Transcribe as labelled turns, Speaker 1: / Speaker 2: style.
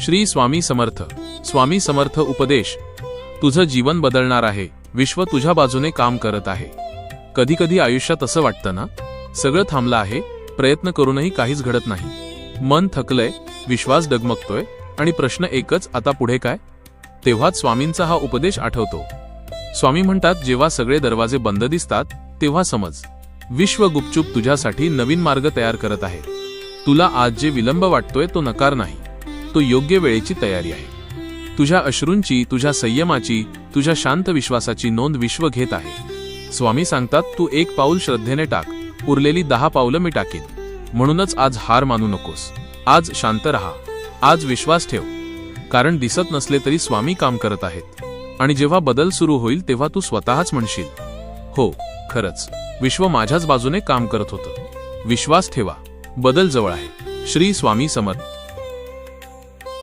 Speaker 1: श्री स्वामी समर्थ. स्वामी समर्थ उपदेश. तुझं जीवन बदलणार आहे. विश्व तुझ्या बाजूने काम करत आहे. कधी कधी आयुष्यात असं वाटतं ना, सगळं थांबलं आहे, प्रयत्न करूनही काहीच घडत नाही. मन थकलंय, विश्वास डगमगतोय आणि प्रश्न एकच, आता पुढे काय? तेव्हाच स्वामींचा हा उपदेश आठवतो. स्वामी म्हणतात, जेव्हा सगळे दरवाजे बंद दिसतात तेव्हा समज, विश्व गुपचूप तुझ्यासाठी नवीन मार्ग तयार करत आहे. तुला आज जे विलंब वाटतोय तो नकार नाही, तो योग्य वेळेची तयारी आहे. तुझ्या अश्रूंची, तुझ्या संयमाची, तुझ्या शांत विश्वासाची नोंद विश्व घेत आहे. स्वामी सांगतात, तू 1 पाऊल श्रद्धेने टाक, उरलेली 10 पावलं मी टाकीन. म्हणूनच आज हार मानू नकोस. आज शांत रहा, आज विश्वास ठेव, कारण दिसत नसले तरी स्वामी काम करत आहेत. आणि जेव्हा बदल सुरू होईल तेव्हा तू स्वतःच म्हणशील, हो खरंच विश्व माझ्याच बाजूने काम करत होतं. विश्वास ठेवा, बदल जवळ आहे. श्री स्वामी समर्थ.